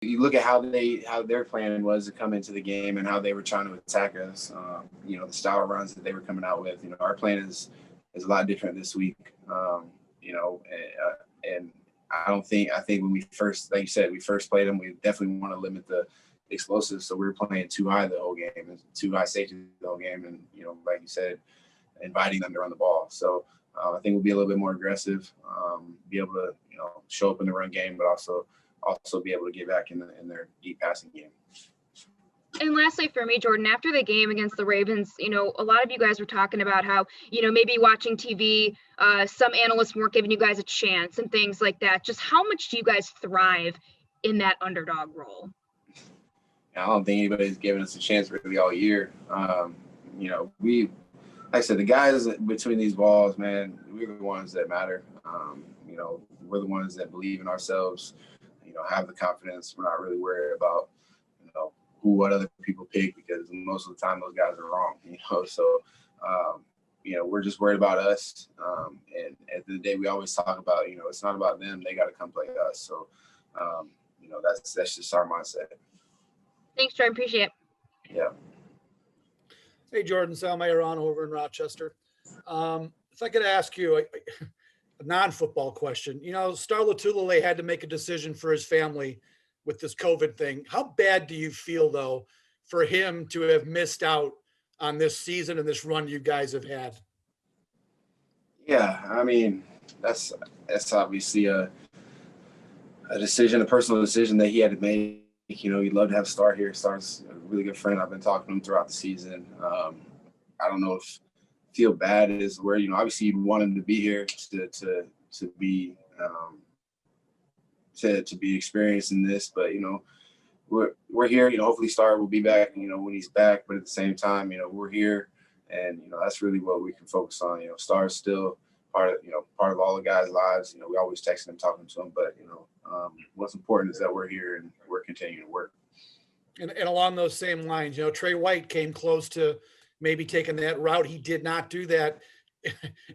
you look at how their plan was to come into the game and how they were trying to attack us. The style runs that they were coming out with. Our plan is a lot different this week. And I think when we first, like you said, we first played them, we definitely want to limit the explosives. So we were playing too high the whole game, and too high safety the whole game, and like you said, inviting them to run the ball. So I think we'll be a little bit more aggressive, be able to show up in the run game, but also be able to get back in their deep passing game. And lastly, for me, Jordan, after the game against the Ravens, a lot of you guys were talking about how, maybe watching TV, some analysts weren't giving you guys a chance and things like that. Just how much do you guys thrive in that underdog role? I don't think anybody's given us a chance really all year. We, like I said, the guys between these balls, man, we're the ones that matter. We're the ones that believe in ourselves, have the confidence. We're not really worried about, what other people pick, because most of the time those guys are wrong, So, we're just worried about us. And at the end of the day, we always talk about, it's not about them. They got to come play us. So, that's just our mindset. Thanks, Jordan. Appreciate it. Yeah. Hey, Jordan, Sal Mayeron over in Rochester. If I could ask you a non-football question, Star Lotulelei had to make a decision for his family with this COVID thing. How bad do you feel, though, for him to have missed out on this season and this run you guys have had? Yeah, I mean, that's obviously a decision, a personal decision that he had to make. He'd love to have Star here. Star's a really good friend. I've been talking to him throughout the season. I don't know if feel bad is where, obviously you'd want him to be here to be to be experienced in this, but we're here. Hopefully Star will be back, when he's back, but at the same time, we're here, and that's really what we can focus on. Star's still part of all the guys' lives. We always texting him, talking to him, but what's important is that we're here and we're continuing to work. And along those same lines, Trey White came close to maybe taking that route. He did not do that.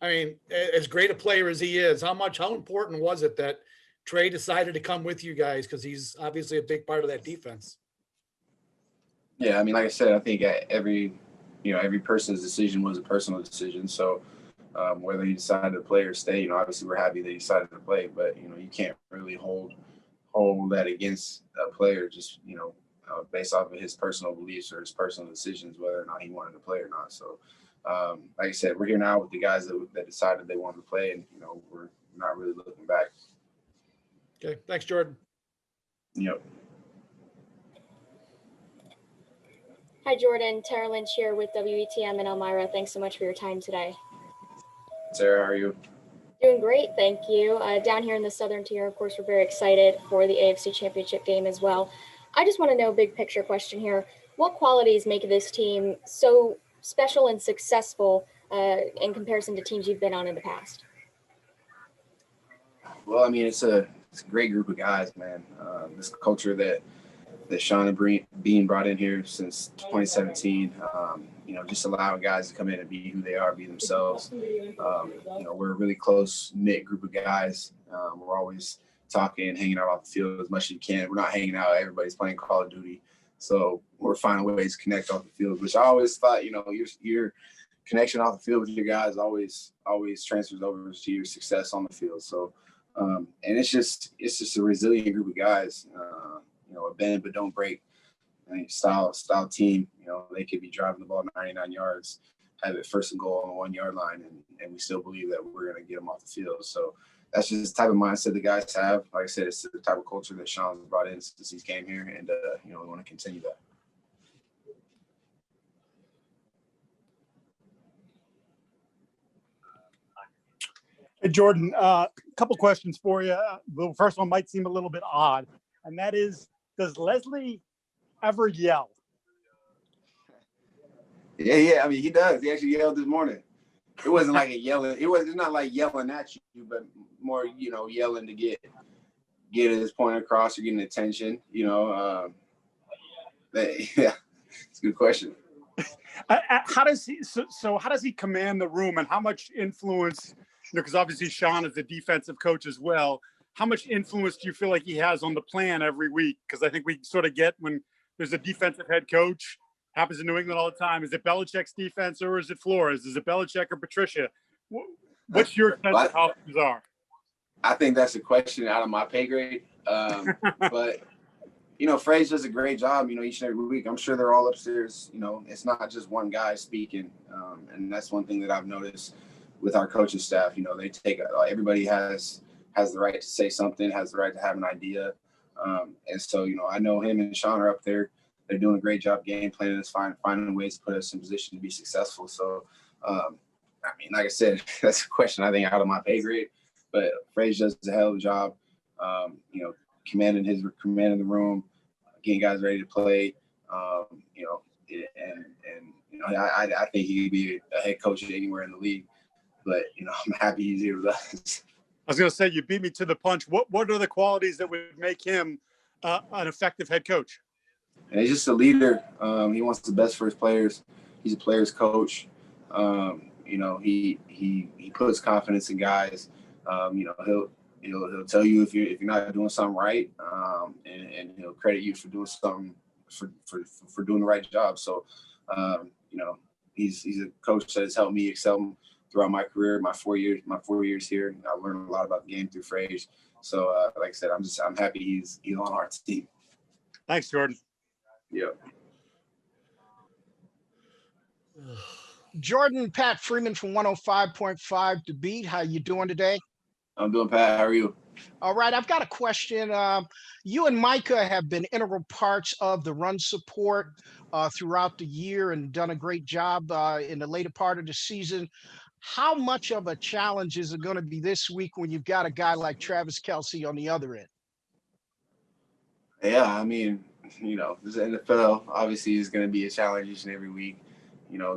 I mean, as great a player as he is, how important was it that Trey decided to come with you guys? Because he's obviously a big part of that defense. Yeah, I mean, like I said, I think every person's decision was a personal decision. So whether he decided to play or stay, obviously we're happy that he decided to play. But you can't really hold that against a player just based off of his personal beliefs or his personal decisions, whether or not he wanted to play or not. So like I said, we're here now with the guys that decided they wanted to play, and we're not really looking back. Okay, thanks, Jordan. Yep. Hi, Jordan. Tara Lynch here with WETM in Elmira. Thanks so much for your time today. Sarah, how are you? Doing great, thank you. Down here in the Southern Tier, of course, we're very excited for the AFC Championship game as well. I just want to know, big picture question here. What qualities make this team so special and successful in comparison to teams you've been on in the past? Well, I mean, it's a great group of guys, man. This culture that Sean and Bean brought in here since 2017, just allowing guys to come in and be who they are, be themselves. We're a really close-knit group of guys. We're always talking, hanging out off the field as much as you can. We're not hanging out. Everybody's playing Call of Duty. So we're finding ways to connect off the field, which I always thought, your connection off the field with your guys always transfers over to your success on the field. So, and it's just a resilient group of guys, a bend but don't break style team. They could be driving the ball 99 yards, have it first and goal on the 1 yard line, and we still believe that we're going to get them off the field. So that's just the type of mindset the guys have. Like I said, it's the type of culture that Sean's brought in since he's came here, and we want to continue that. Hey, Jordan, a couple questions for you. The first one might seem a little bit odd, and that is, does Leslie ever yell? Yeah. I mean, he does. He actually yelled this morning. It wasn't like a yelling. It's not like yelling at you, but more, yelling to get his point across or getting attention. Yeah, it's a good question. How does he command the room, and how much influence? Because obviously Sean is the defensive coach as well. how much influence do you feel like he has on the plan every week? Because I think we sort of get when there's a defensive head coach, happens in New England all the time. Is it Belichick's defense or is it Flores? Is it Belichick or Patricia? What's your sense of how things are? I think that's a question out of my pay grade. But, Frazier does a great job, each and every week. I'm sure they're all upstairs. It's not just one guy speaking. And that's one thing that I've noticed with our coaching staff. They take everybody has the right to say something, has the right to have an idea. And so, I know him and Sean are up there. They're doing a great job game planning us, finding ways to put us in position to be successful. So, like I said, that's a question I think out of my pay grade. But Frazier does a hell of a job, commanding the room, getting guys ready to play. I think he could be a head coach anywhere in the league. But I'm happy he's here with us. I was going to say, you beat me to the punch. What are the qualities that would make him an effective head coach? And he's just a leader. He wants the best for his players. He's a player's coach. He puts confidence in guys. He'll tell you if you're not doing something right, and he'll credit you for doing something for doing the right job. So, he's a coach that has helped me excel throughout my career, my 4 years here. I learned a lot about the game through Frazier. So, like I said, I'm happy he's on our team. Thanks, Jordan. Yeah. Jordan, Pat Freeman from 105.5 The Beat. How you doing today? I'm doing, Pat. How are you? All right. I've got a question. You and Micah have been integral parts of the run support throughout the year and done a great job in the later part of the season. How much of a challenge is it going to be this week when you've got a guy like Travis Kelce on the other end? Yeah, this NFL obviously is going to be a challenge each and every week.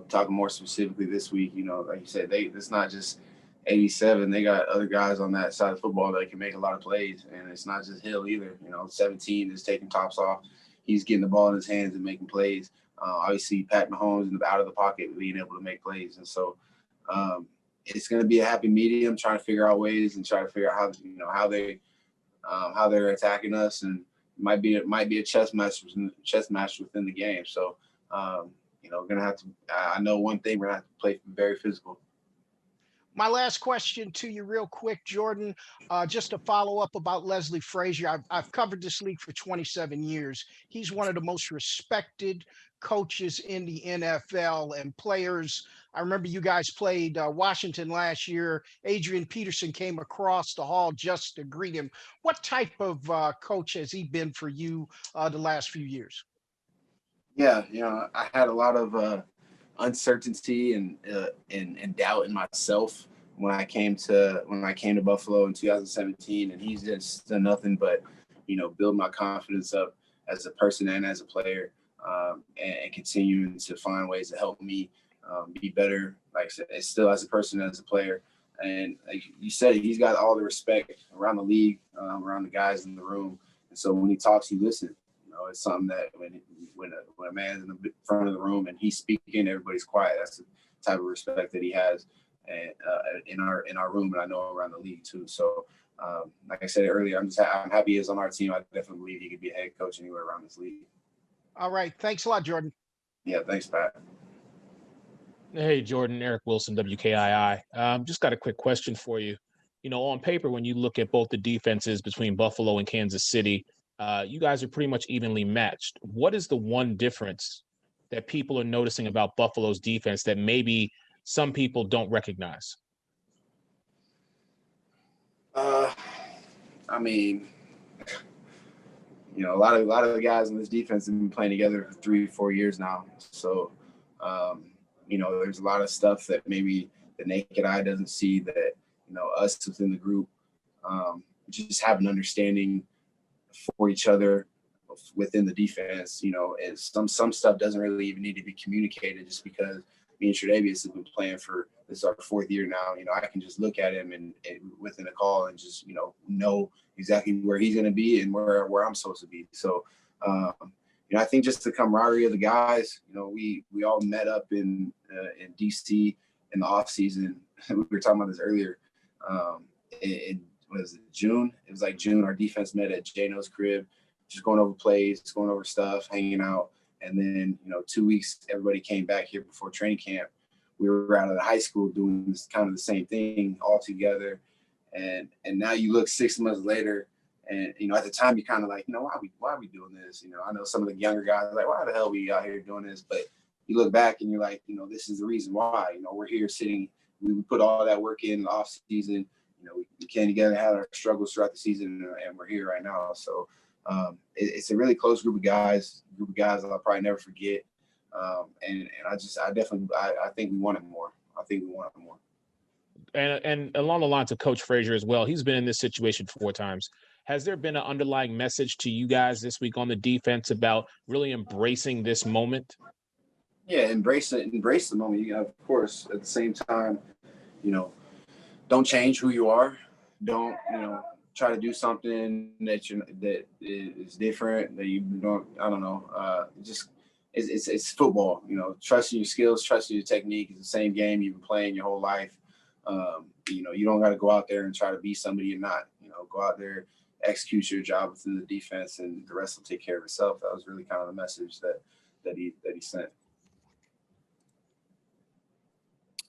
Talking more specifically this week, like you said, it's not just 87. They got other guys on that side of football that can make a lot of plays, and it's not just Hill either. 17 is taking tops off. He's getting the ball in his hands and making plays. Obviously, Pat Mahomes out of the pocket being able to make plays, and so it's going to be a happy medium, trying to figure out ways and try to figure out how they're attacking us, and it might be a chess match within the game. So, we're gonna have to. I know one thing: we're gonna have to play very physical. My last question to you real quick, Jordan, just to follow up about Leslie Frazier. I've covered this league for 27 years. He's one of the most respected coaches in the NFL, and players. I remember you guys played Washington last year. Adrian Peterson came across the hall just to greet him. What type of coach has he been for you the last few years? Yeah, I had a lot of uncertainty and doubt in myself when I came to Buffalo in 2017, and he's just done nothing but build my confidence up as a person and as a player, and continuing to find ways to help me be better. Like I said, it's still as a person and as a player. And like you said, he's got all the respect around the league, around the guys in the room, and so when he talks, you listen. It's something that when a man's in the front of the room and he's speaking, everybody's quiet. That's the type of respect that he has, and in our room, and I know around the league too. So, like I said earlier, I'm happy he's on our team. I definitely believe he could be a head coach anywhere around this league. All right, thanks a lot, Jordan. Yeah, thanks, Pat. Hey, Jordan, Eric Wilson, WKII. Just got a quick question for you. On paper, when you look at both the defenses between Buffalo and Kansas City, you guys are pretty much evenly matched. What is the one difference that people are noticing about Buffalo's defense that maybe some people don't recognize? A lot of the guys in this defense have been playing together for 3-4 years now. So, there's a lot of stuff that maybe the naked eye doesn't see that, us within the group just have an understanding for each other within the defense. And some stuff doesn't really even need to be communicated, just because me and Tre'Davious have been playing for this is our 4th year now. I can just look at him and within a call and just know exactly where he's going to be and where I'm supposed to be. So I think just the camaraderie of the guys. We all met up in DC in the off season. We were talking about this earlier. And what is it, June? It was like June. Our defense met at Jano's crib, just going over plays, going over stuff, hanging out. And then, 2 weeks, everybody came back here before training camp. We were out of the high school doing this kind of the same thing all together. And now you look 6 months later, and, at the time you're kind of like, why are we doing this? I know some of the younger guys are like, why the hell are we out here doing this? But you look back and you're like, this is the reason why. We're here sitting. We put all that work in the off season. We came together, had our struggles throughout the season, and we're here right now. So it's a really close group of guys that I'll probably never forget. And I think we wanted more. And along the lines of Coach Frazier as well, he's been in this situation 4 times. Has there been an underlying message to you guys this week on the defense about really embracing this moment? Yeah, embrace the moment. Of course, at the same time, don't change who you are. Don't, try to do something that is different that you don't. I don't know. Just it's football. Trusting your skills, trusting your technique. It's the same game you've been playing your whole life. You don't got to go out there and try to be somebody you're not. Go out there, execute your job within the defense, and the rest will take care of itself. That was really kind of the message that he sent.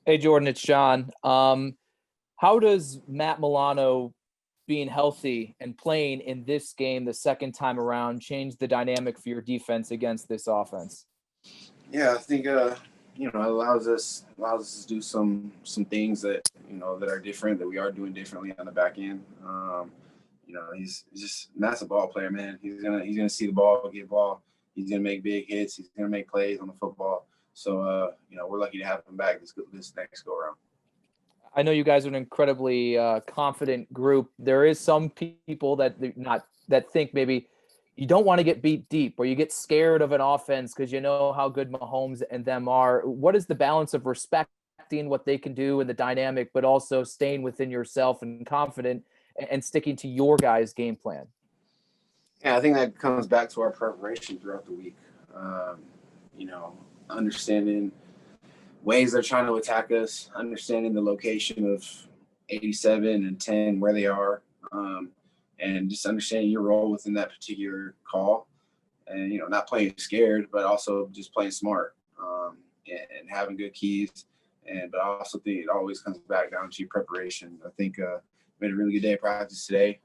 Hey, Jordan, it's John. How does Matt Milano being healthy and playing in this game the second time around change the dynamic for your defense against this offense? Yeah, I think it allows us to do some things that that are different, that we are doing differently on the back end. He's just Matt's a ball player, man. He's gonna see the ball, get ball. He's gonna make big hits. He's gonna make plays on the football. So we're lucky to have him back this next go around. I know you guys are an incredibly confident group. There is some people that think maybe you don't want to get beat deep, or you get scared of an offense because you know how good Mahomes and them are. What is the balance of respecting what they can do and the dynamic, but also staying within yourself and confident and sticking to your guys' game plan? Yeah, I think that comes back to our preparation throughout the week. Understanding ways they're trying to attack us, understanding the location of 87 and 10, where they are, and just understanding your role within that particular call, and not playing scared, but also just playing smart, and having good keys. But I also think it always comes back down to your preparation. I think we had a really good day of practice today,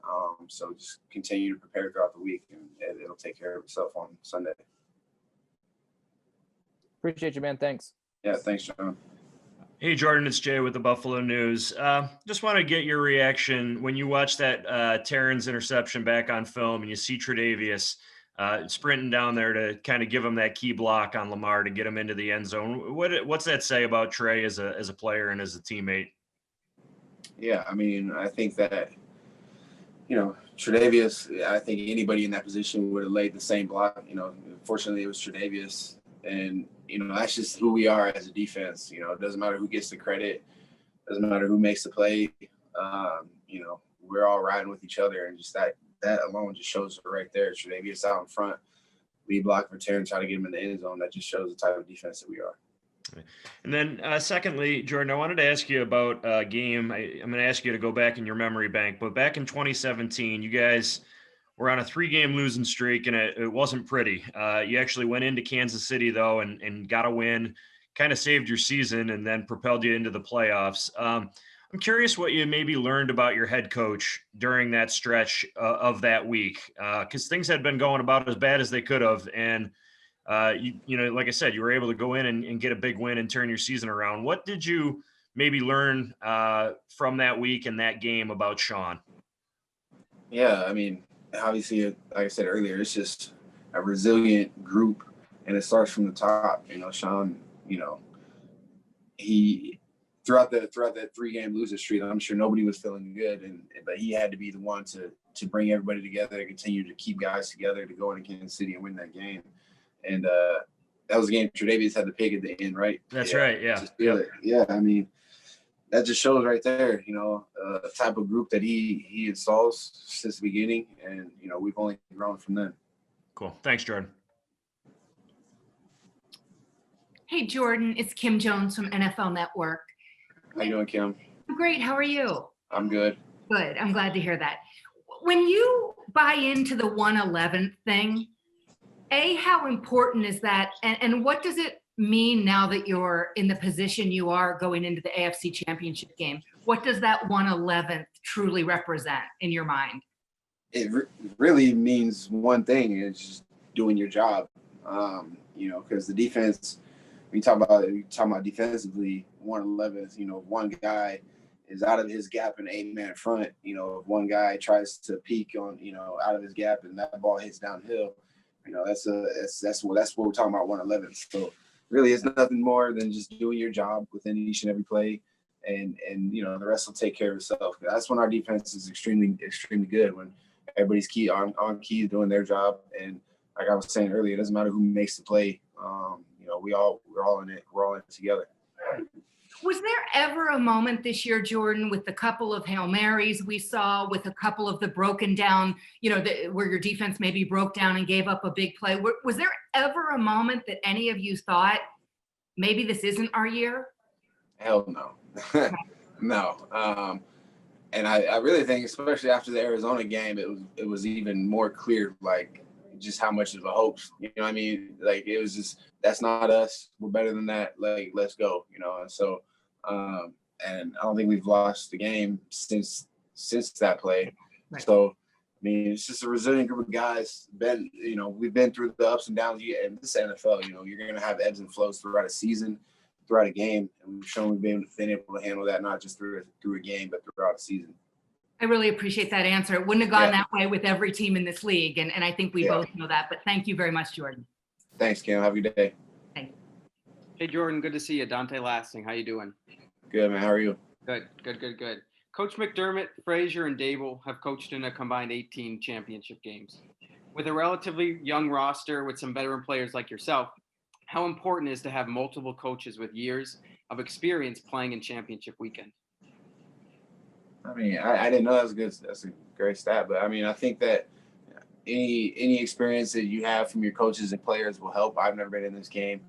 so just continue to prepare throughout the week, and it'll take care of itself on Sunday. Appreciate you, man. Thanks. Yeah, thanks, John. Hey, Jordan, it's Jay with the Buffalo News. Just want to get your reaction when you watch that Terran's interception back on film and you see Tre'Davious sprinting down there to kind of give him that key block on Lamar to get him into the end zone. What's that say about Trey as a player and as a teammate? Yeah, I mean, I think that, Tre'Davious, I think anybody in that position would have laid the same block. Fortunately, it was Tre'Davious. And, that's just who we are as a defense. It doesn't matter who gets the credit. Doesn't matter who makes the play. We're all riding with each other. And just that alone just shows it right there. Tre'Davious out in front. We block for Terran, try to get him in the end zone. That just shows the type of defense that we are. And then secondly, Jordan, I wanted to ask you about a game. I'm going to ask you to go back in your memory bank. But back in 2017, you guys – we're on a 3-game losing streak, and it wasn't pretty. You actually went into Kansas City, though, and got a win, kind of saved your season, and then propelled you into the playoffs. I'm curious what you maybe learned about your head coach during that stretch of that week, because things had been going about as bad as they could have. And, like I said, you were able to go in and get a big win and turn your season around. What did you maybe learn from that week and that game about Sean? Yeah, I mean, obviously, like I said earlier, it's just a resilient group, and it starts from the top. Sean, he throughout that 3-game losing streak, I'm sure nobody was feeling good, but he had to be the one to bring everybody together, continue to keep guys together to go into Kansas City and win that game. And that was a game Tre'Davious had to pick at the end, right? That's right. Yeah. Yeah. I mean, that just shows right there, the type of group that he installs since the beginning. And, we've only grown from then. Cool. Thanks, Jordan. Hey, Jordan, it's Kim Jones from NFL Network. How you doing, Kim? I'm great. How are you? I'm good. Good. I'm glad to hear that. When you buy into the 111 thing, how important is that? And what does it mean now that you're in the position you are going into the AFC Championship game? What does that 111th truly represent in your mind? It really means one thing, and it's just doing your job. Because the defense, when you talk about defensively, 111th, one guy is out of his gap in 8-man front. If one guy tries to peek on, out of his gap and that ball hits downhill, that's what we're talking about 111. So really, it's nothing more than just doing your job within each and every play, and the rest will take care of itself. That's when our defense is extremely, extremely good, when everybody's on key doing their job. And like I was saying earlier, it doesn't matter who makes the play. We're all in it. We're all in it together. Was there ever a moment this year, Jordan, with the couple of Hail Marys we saw, with a couple of the broken down, where your defense maybe broke down and gave up a big play? Was there ever a moment that any of you thought maybe this isn't our year? Hell no. No. And I really think, especially after the Arizona game, it was even more clear, like, just how much of a hoax. You know what I mean? Like, it was just, that's not us. We're better than that. Like, let's go. And so, and I don't think we've lost the game since that play. Right. So, I mean, it's just a resilient group of guys. We've been through the ups and downs. And this NFL, you're going to have ebbs and flows throughout a season, throughout a game, and we've shown we've been able to handle that, not just through a game, but throughout a season. I really appreciate that answer. It wouldn't have gone that way with every team in this league, and I think we both know that. But thank you very much, Jordan. Thanks, Cam. Have a good day. Thanks. Hey, Jordan, good to see you. Dante Lasting, how you doing? Good, man. How are you? Good. Coach McDermott, Frazier, and Dable have coached in a combined 18 championship games. With a relatively young roster with some veteran players like yourself, how important is to have multiple coaches with years of experience playing in championship weekend? I mean, I didn't know that was good. That's a great stat. But I mean, I think that any experience that you have from your coaches and players will help. I've never been in this game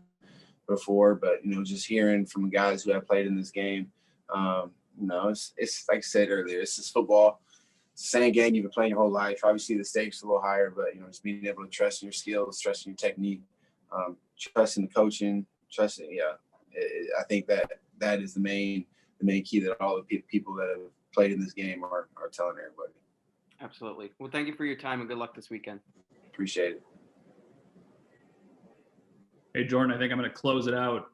before, but just hearing from guys who have played in this game, it's like I said earlier, it's just football. It's the same game you've been playing your whole life. Obviously, the stakes are a little higher, but just being able to trust in your skills, trust in your technique, trust in the coaching, I think that is the main key that all the people that have played in this game are telling everybody. Absolutely. Well, thank you for your time and good luck this weekend. Appreciate it. Hey, Jordan, I think I'm going to close it out.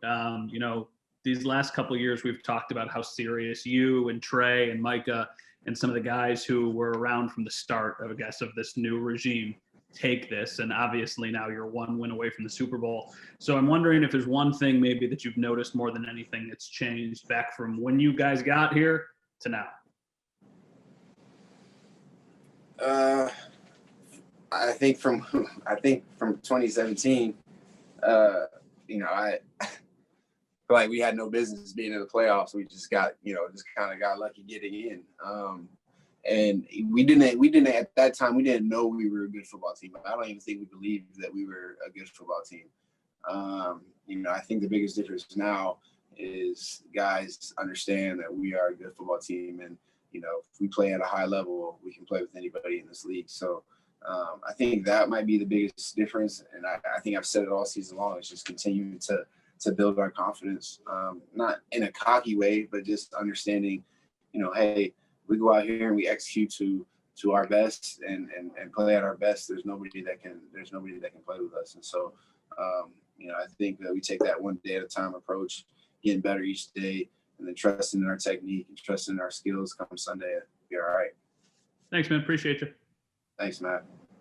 These last couple of years, we've talked about how serious you and Trey and Micah and some of the guys who were around from the start, I guess, of this new regime take this. And obviously now you're one win away from the Super Bowl. So I'm wondering if there's one thing maybe that you've noticed more than anything that's changed back from when you guys got here to now. I think from 2017, I feel like we had no business being in the playoffs. We just got, just kind of got lucky getting in. And we didn't at that time, we didn't know we were a good football team. I don't even think we believed that we were a good football team. I think the biggest difference now is guys understand that we are a good football team. And, if we play at a high level, we can play with anybody in this league. So I think that might be the biggest difference. And I think I've said it all season long. It's just continuing to build our confidence, not in a cocky way, but just understanding, hey, we go out here and we execute to our best and play at our best. There's nobody that can play with us. And so, I think that we take that one day at a time approach, getting better each day, and then trusting in our technique and trusting in our skills. Come Sunday, it'll be all right. Thanks, man. Appreciate you. Thanks, Matt.